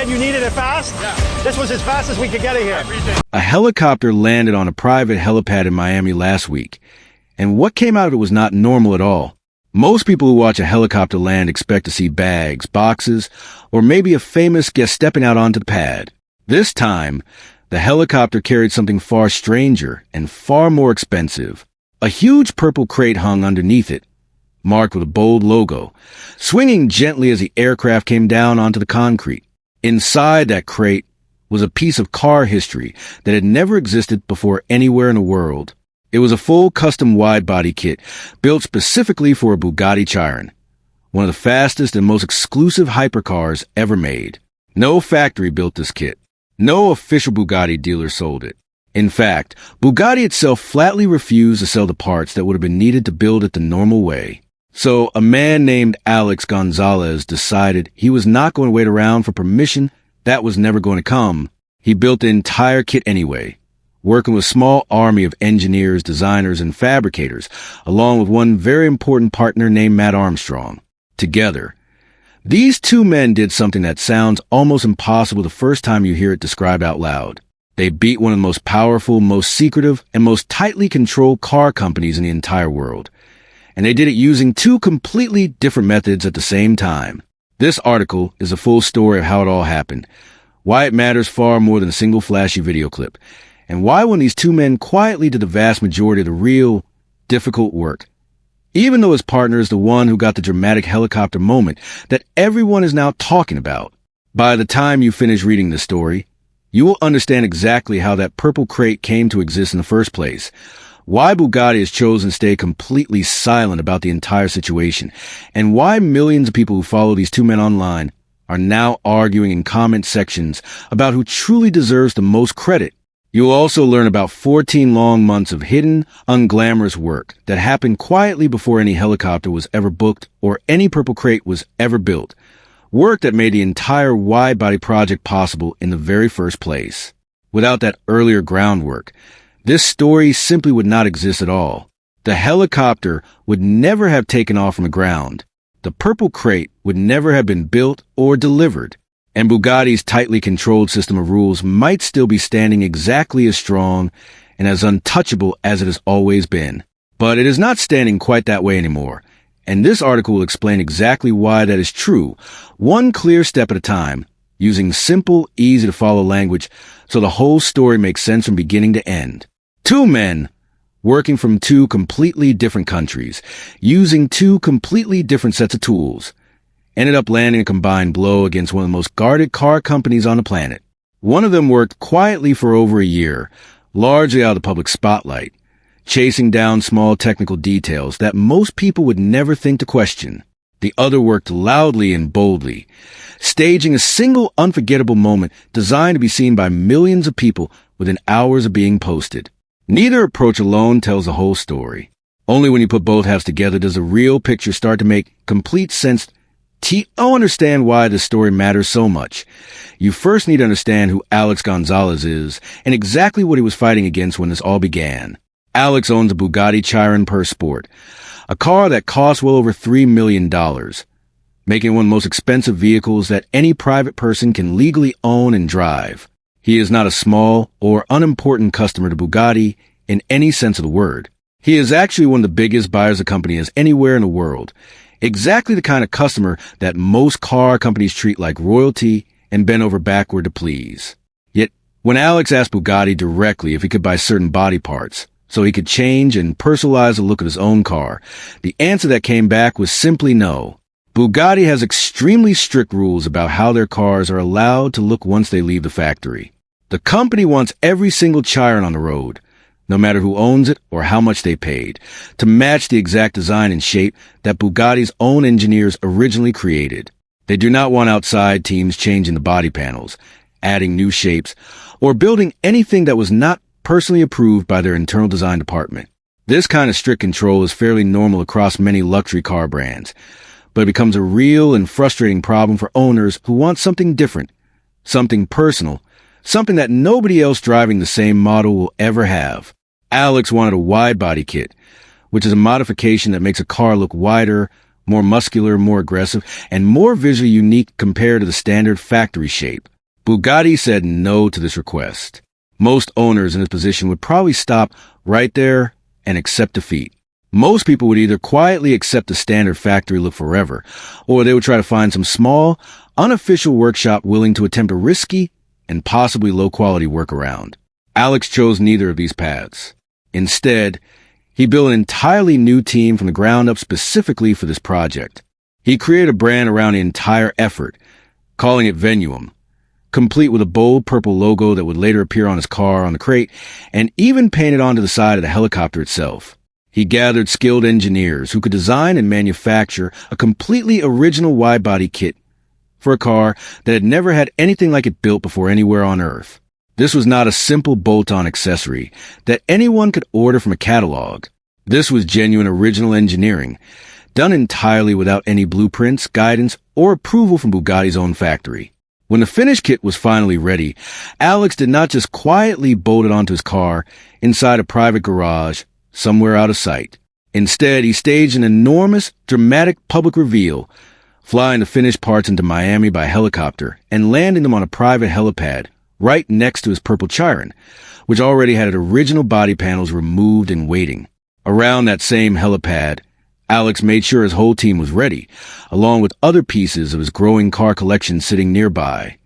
said you needed it fast? Yeah. This was as fast as we could get it here. A helicopter landed on a private helipad in Miami last week, and what came out of it was not normal at all. Most people who watch a helicopter land expect to see bags, boxes, or maybe a famous guest stepping out onto the pad. This time, the helicopter carried something far stranger and far more expensive. A huge purple crate hung underneath it, marked with a bold logo, swinging gently as the aircraft came down onto the concrete. Inside that crate was a piece of car history that had never existed before anywhere in the world. It was a full custom wide-body kit built specifically for a Bugatti Chiron, one of the fastest and most exclusive hypercars ever made. No factory built this kit. No official Bugatti dealer sold it. In fact, Bugatti itself flatly refused to sell the parts that would have been needed to build it the normal way. So a man named Alex Gonzalez decided he was not going to wait around for permission that was never going to come. He built the entire kit anyway, working with a small army of engineers, designers, and fabricators, along with one very important partner named Matt Armstrong. Together, these two men did something that sounds almost impossible the first time you hear it described out loud. They beat one of the most powerful, most secretive, and most tightly controlled car companies in the entire world. And they did it using two completely different methods at the same time. This article is a full story of how it all happened, why it matters far more than a single flashy video clip, and why when these two men quietly did the vast majority of the real, difficult work, even though his partner is the one who got the dramatic helicopter moment that everyone is now talking about. By the time you finish reading this story, you will understand exactly how that purple crate came to exist in the first place, why Bugatti has chosen to stay completely silent about the entire situation, and why millions of people who follow these two men online are now arguing in comment sections about who truly deserves the most credit. You'll also learn about 14 long months of hidden, unglamorous work that happened quietly before any helicopter was ever booked or any purple crate was ever built. Work that made the entire wide-body project possible in the very first place. Without that earlier groundwork, this story simply would not exist at all. The helicopter would never have taken off from the ground. The purple crate would never have been built or delivered. And Bugatti's tightly controlled system of rules might still be standing exactly as strong and as untouchable as it has always been. But it is not standing quite that way anymore. And this article will explain exactly why that is true, one clear step at a time, using simple, easy-to-follow language so the whole story makes sense from beginning to end. Two men, working from two completely different countries, using two completely different sets of tools, ended up landing a combined blow against one of the most guarded car companies on the planet. One of them worked quietly for over a year, largely out of the public spotlight, chasing down small technical details that most people would never think to question. The other worked loudly and boldly, staging a single unforgettable moment designed to be seen by millions of people within hours of being posted. Neither approach alone tells the whole story. Only when you put both halves together does the real picture start to make complete sense. To understand why this story matters so much, you first need to understand who Alex Gonzalez is and exactly what he was fighting against when this all began. Alex owns a Bugatti Chiron Per Sport, a car that costs well over $3 million, making it one of the most expensive vehicles that any private person can legally own and drive. He is not a small or unimportant customer to Bugatti in any sense of the word. He is actually one of the biggest buyers the company has anywhere in the world. Exactly the kind of customer that most car companies treat like royalty and bend over backward to please. Yet, when Alex asked Bugatti directly if he could buy certain body parts so he could change and personalize the look of his own car, the answer that came back was simply no. Bugatti has extremely strict rules about how their cars are allowed to look once they leave the factory. The company wants every single Chiron on the road, no matter who owns it or how much they paid, to match the exact design and shape that Bugatti's own engineers originally created. They do not want outside teams changing the body panels, adding new shapes, or building anything that was not personally approved by their internal design department. This kind of strict control is fairly normal across many luxury car brands, but it becomes a real and frustrating problem for owners who want something different, something personal, something that nobody else driving the same model will ever have. Alex wanted a wide-body kit, which is a modification that makes a car look wider more muscular, more aggressive, and more visually unique compared to the standard factory shape. Bugatti said no to this request. Most owners in this position would probably stop right there and accept defeat. Most people would either quietly accept the standard factory look forever, or they would try to find some small, unofficial workshop willing to attempt a risky and possibly low-quality workaround. Alex chose neither of these paths. Instead, he built an entirely new team from the ground up specifically for this project. He created a brand around the entire effort, calling it Venuum, complete with a bold purple logo that would later appear on his car on the crate, and even painted onto the side of the helicopter itself. He gathered skilled engineers who could design and manufacture a completely original wide-body kit for a car that had never had anything like it built before anywhere on Earth. This was not a simple bolt-on accessory that anyone could order from a catalog. This was genuine original engineering, done entirely without any blueprints, guidance, or approval from Bugatti's own factory. When the finished kit was finally ready, Alex did not just quietly bolt it onto his car inside a private garage somewhere out of sight. Instead, he staged an enormous, dramatic public reveal, flying the finished parts into Miami by helicopter and landing them on a private helipad right next to his purple Chiron, which already had its original body panels removed and waiting. Around that same helipad, Alex made sure his whole team was ready, along with other pieces of his growing car collection sitting nearby,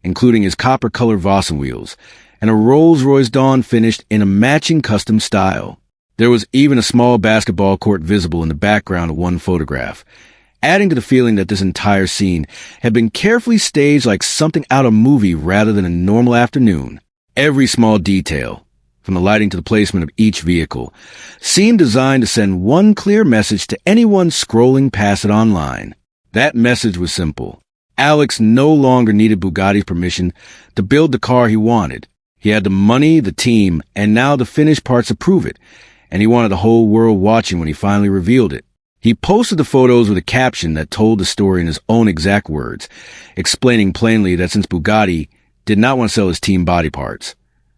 including his copper-colored Vossen wheels and a Rolls-Royce Dawn finished in a matching custom style. There was even a small basketball court visible in the background of one photograph, adding to the feeling that this entire scene had been carefully staged like something out of a movie rather than a normal afternoon. Every small detail, from the lighting to the placement of each vehicle, seemed designed to send one clear message to anyone scrolling past it online. That message was simple. Alex no longer needed Bugatti's permission to build the car he wanted. He had the money, the team, and now the finished parts to prove it, and he wanted the whole world watching when he finally revealed it. He posted the photos with a caption that told the story in his own exact words, explaining plainly that since Bugatti did not want to sell his team body parts,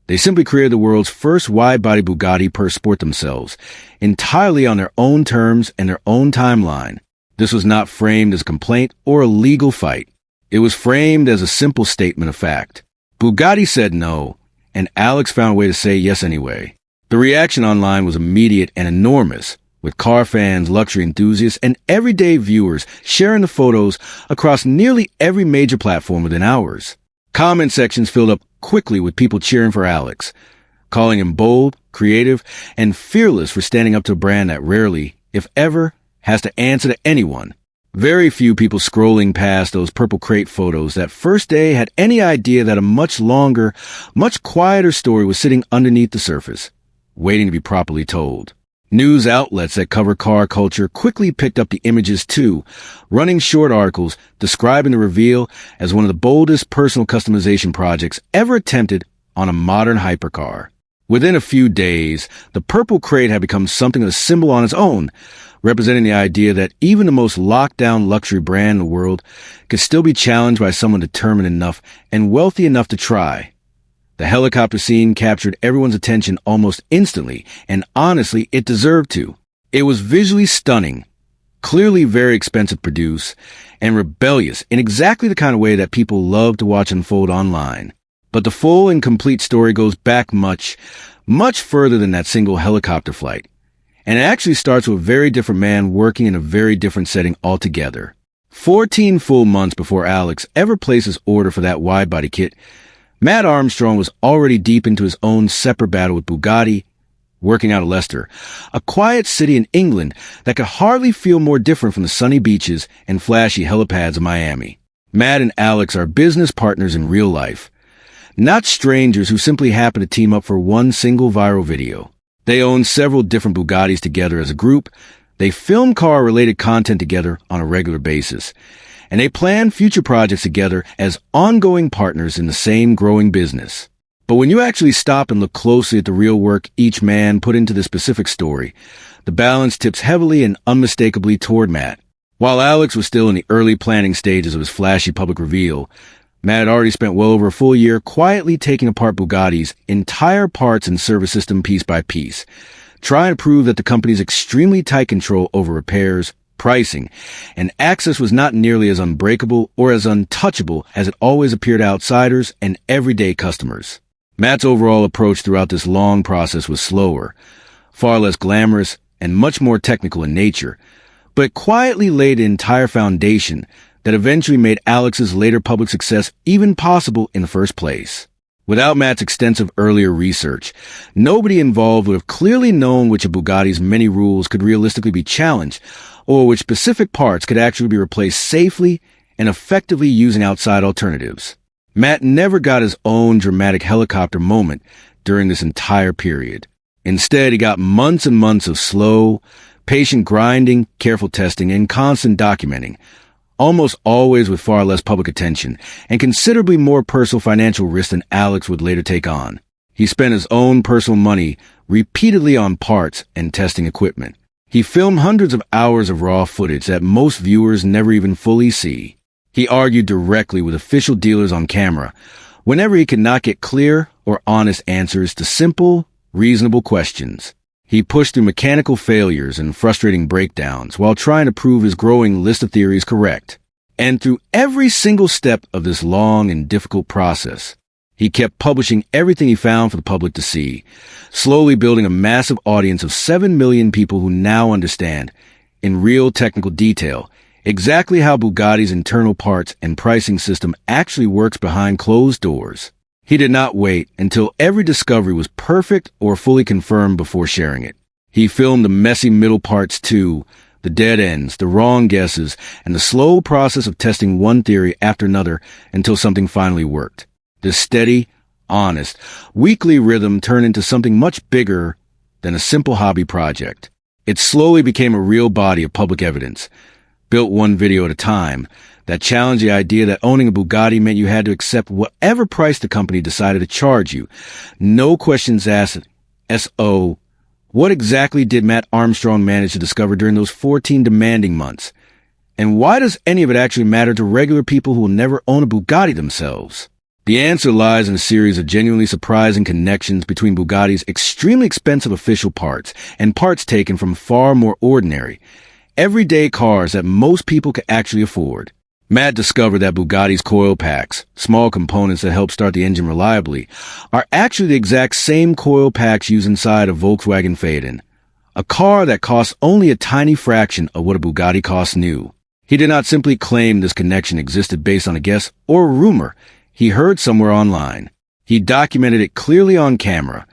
they simply created the world's first wide-body Bugatti per sport themselves, entirely on their own terms and their own timeline. This was not framed as a complaint or a legal fight. It was framed as a simple statement of fact. Bugatti said no, and Alex found a way to say yes anyway. The reaction online was immediate and enormous, with car fans, luxury enthusiasts, and everyday viewers sharing the photos across nearly every major platform within hours. Comment sections filled up quickly with people cheering for Alex, calling him bold, creative, and fearless for standing up to a brand that rarely, if ever, has to answer to anyone. Very few people scrolling past those purple crate photos that first day had any idea that a much longer, much quieter story was sitting underneath the surface, waiting to be properly told. News outlets that cover car culture quickly picked up the images too, running short articles describing the reveal as one of the boldest personal customization projects ever attempted on a modern hypercar. Within a few days, the purple crate had become something of a symbol on its own, representing the idea that even the most locked-down luxury brand in the world could still be challenged by someone determined enough and wealthy enough to try. The helicopter scene captured everyone's attention almost instantly, and honestly, it deserved to. It was visually stunning, clearly very expensive to produce, and rebellious in exactly the kind of way that people love to watch unfold online. But the full and complete story goes back much, much further than that single helicopter flight. And it actually starts with a very different man working in a very different setting altogether. 14 full months before Alex ever placed his order for that wide-body kit, Matt Armstrong was already deep into his own separate battle with Bugatti, working out of Leicester, a quiet city in England that could hardly feel more different from the sunny beaches and flashy helipads of Miami. Matt and Alex are business partners in real life, not strangers who simply happen to team up for one single viral video. They own several different Bugattis together as a group, they film car-related content together on a regular basis, and they plan future projects together as ongoing partners in the same growing business. But when you actually stop and look closely at the real work each man put into this specific story, the balance tips heavily and unmistakably toward Matt. While Alex was still in the early planning stages of his flashy public reveal, Matt had already spent well over a full year quietly taking apart Bugatti's entire parts and service system piece by piece, trying to prove that the company's extremely tight control over repairs, pricing, and access was not nearly as unbreakable or as untouchable as it always appeared to outsiders and everyday customers. Matt's overall approach throughout this long process was slower, far less glamorous, and much more technical in nature, but it quietly laid an entire foundation that eventually made Alex's later public success even possible in the first place. Without Matt's extensive earlier research, nobody involved would have clearly known which of Bugatti's many rules could realistically be challenged, or which specific parts could actually be replaced safely and effectively using outside alternatives. Matt never got his own dramatic helicopter moment during this entire period. Instead, he got months and months of slow, patient grinding, careful testing, and constant documenting, almost always with far less public attention and considerably more personal financial risk than Alex would later take on. He spent his own personal money repeatedly on parts and testing equipment. He filmed hundreds of hours of raw footage that most viewers never even fully see. He argued directly with official dealers on camera whenever he could not get clear or honest answers to simple, reasonable questions. He pushed through mechanical failures and frustrating breakdowns while trying to prove his growing list of theories correct. And through every single step of this long and difficult process, he kept publishing everything he found for the public to see, slowly building a massive audience of 7 million people who now understand, in real technical detail, exactly how Bugatti's internal parts and pricing system actually works behind closed doors. He did not wait until every discovery was perfect or fully confirmed before sharing it. He filmed the messy middle parts too, the dead ends, the wrong guesses, and the slow process of testing one theory after another until something finally worked. This steady, honest, weekly rhythm turned into something much bigger than a simple hobby project. It slowly became a real body of public evidence, built one video at a time, that challenged the idea that owning a Bugatti meant you had to accept whatever price the company decided to charge you. No questions asked. S.O. What exactly did Matt Armstrong manage to discover during those 14 demanding months? And why does any of it actually matter to regular people who will never own a Bugatti themselves? The answer lies in a series of genuinely surprising connections between Bugatti's extremely expensive official parts and parts taken from far more ordinary, everyday cars that most people could actually afford. Matt discovered that Bugatti's coil packs, small components that help start the engine reliably, are actually the exact same coil packs used inside a Volkswagen Phaeton, a car that costs only a tiny fraction of what a Bugatti costs new. He did not simply claim this connection existed based on a guess or a rumor he heard somewhere online. He documented it clearly on camera,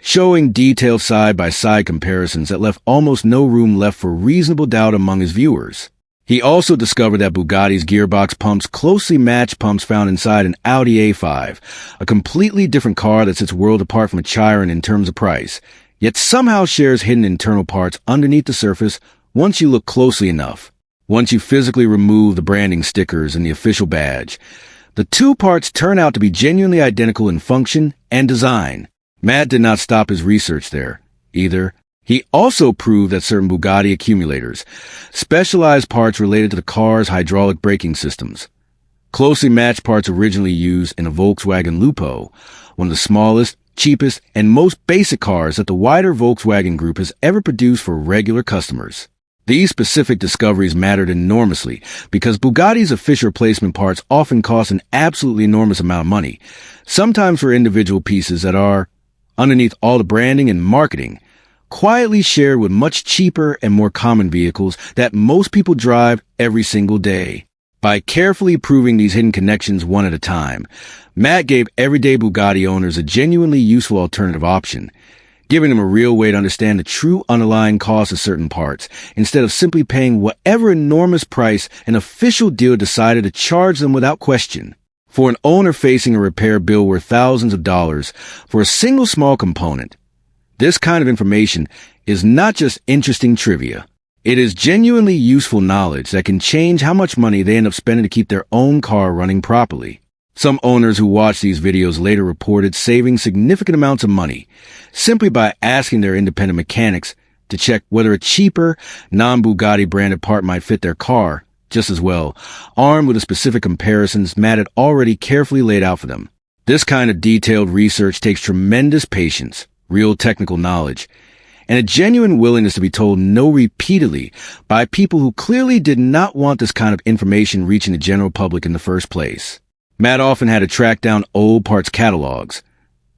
showing detailed side-by-side comparisons that left almost no room left for reasonable doubt among his viewers. He also discovered that Bugatti's gearbox pumps closely match pumps found inside an Audi A5, a completely different car that sits worlds apart from a Chiron in terms of price, yet somehow shares hidden internal parts underneath the surface once you look closely enough. Once you physically remove the branding stickers and the official badge, the two parts turn out to be genuinely identical in function and design. Matt did not stop his research there, either. He also proved that certain Bugatti accumulators, specialized parts related to the car's hydraulic braking systems, closely matched parts originally used in a Volkswagen Lupo, one of the smallest, cheapest, and most basic cars that the wider Volkswagen Group has ever produced for regular customers. These specific discoveries mattered enormously because Bugatti's official replacement parts often cost an absolutely enormous amount of money, sometimes for individual pieces that are, underneath all the branding and marketing, quietly shared with much cheaper and more common vehicles that most people drive every single day. By carefully proving these hidden connections one at a time, Matt gave everyday Bugatti owners a genuinely useful alternative option, giving them a real way to understand the true underlying cost of certain parts, instead of simply paying whatever enormous price an official dealer decided to charge them without question. For an owner facing a repair bill worth thousands of dollars for a single small component, this kind of information is not just interesting trivia. It is genuinely useful knowledge that can change how much money they end up spending to keep their own car running properly. Some owners who watched these videos later reported saving significant amounts of money simply by asking their independent mechanics to check whether a cheaper, non-Bugatti branded part might fit their car just as well, armed with the specific comparisons Matt had already carefully laid out for them. This kind of detailed research takes tremendous patience, real technical knowledge, and a genuine willingness to be told no repeatedly by people who clearly did not want this kind of information reaching the general public in the first place. Matt often had to track down old parts catalogs,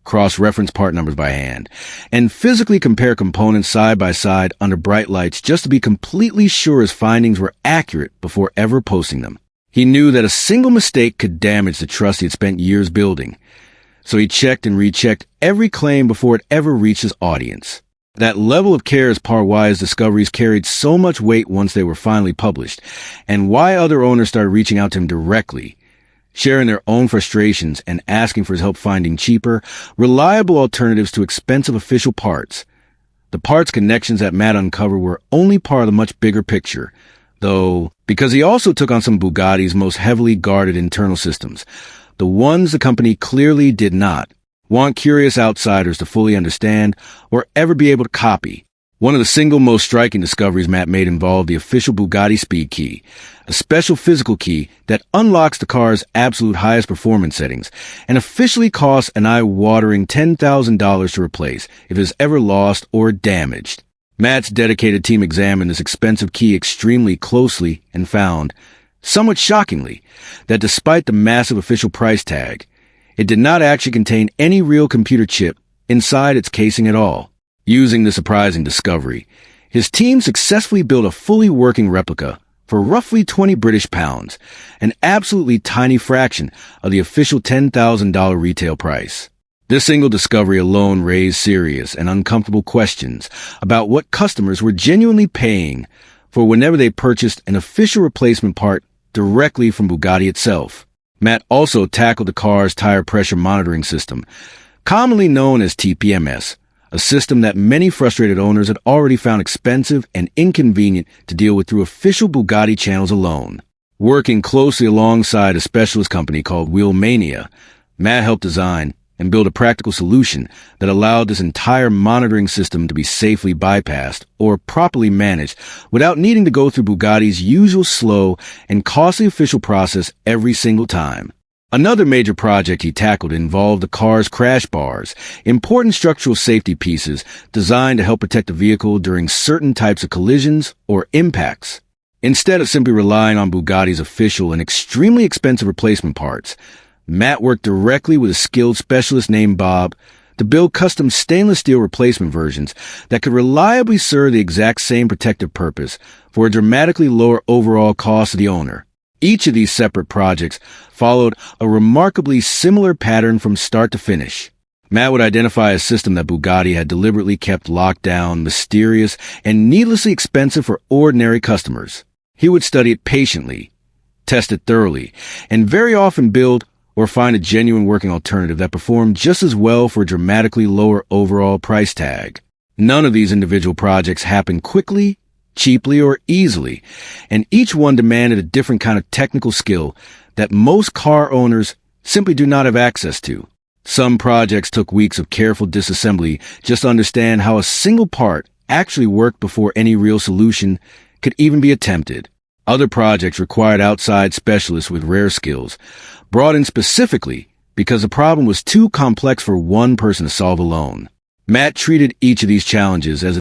cross-reference part numbers by hand, and physically compare components side by side under bright lights just to be completely sure his findings were accurate before ever posting them. He knew that a single mistake could damage the trust he had spent years building, so he checked and rechecked every claim before it ever reached his audience. That level of care is part why his discoveries carried so much weight once they were finally published, and why other owners started reaching out to him directly, sharing their own frustrations and asking for his help finding cheaper, reliable alternatives to expensive official parts. The parts connections that Matt uncovered were only part of the much bigger picture, though, because he also took on some of Bugatti's most heavily guarded internal systems, the ones the company clearly did not want curious outsiders to fully understand or ever be able to copy. One of the single most striking discoveries Matt made involved the official Bugatti Speed Key, a special physical key that unlocks the car's absolute highest performance settings and officially costs an eye-watering $10,000 to replace if it is ever lost or damaged. Matt's dedicated team examined this expensive key extremely closely and found, somewhat shockingly, that despite the massive official price tag, it did not actually contain any real computer chip inside its casing at all. Using the surprising discovery, his team successfully built a fully working replica for roughly 20 British pounds, an absolutely tiny fraction of the official $10,000 retail price. This single discovery alone raised serious and uncomfortable questions about what customers were genuinely paying for whenever they purchased an official replacement part directly from Bugatti itself. Matt also tackled the car's tire pressure monitoring system, commonly known as TPMS, a system that many frustrated owners had already found expensive and inconvenient to deal with through official Bugatti channels alone. Working closely alongside a specialist company called Wheelmania, Matt helped design and build a practical solution that allowed this entire monitoring system to be safely bypassed or properly managed without needing to go through Bugatti's usual slow and costly official process every single time. Another major project he tackled involved the car's crash bars, important structural safety pieces designed to help protect the vehicle during certain types of collisions or impacts. Instead of simply relying on Bugatti's official and extremely expensive replacement parts, Matt worked directly with a skilled specialist named Bob to build custom stainless steel replacement versions that could reliably serve the exact same protective purpose for a dramatically lower overall cost to the owner. Each of these separate projects followed a remarkably similar pattern from start to finish. Matt would identify a system that Bugatti had deliberately kept locked down, mysterious, and needlessly expensive for ordinary customers. He would study it patiently, test it thoroughly, and very often build or find a genuine working alternative that performed just as well for a dramatically lower overall price tag. None of these individual projects happened quickly, cheaply, or easily, and each one demanded a different kind of technical skill that most car owners simply do not have access to. Some projects took weeks of careful disassembly just to understand how a single part actually worked before any real solution could even be attempted. Other projects required outside specialists with rare skills, brought in specifically because the problem was too complex for one person to solve alone. Matt treated each of these challenges as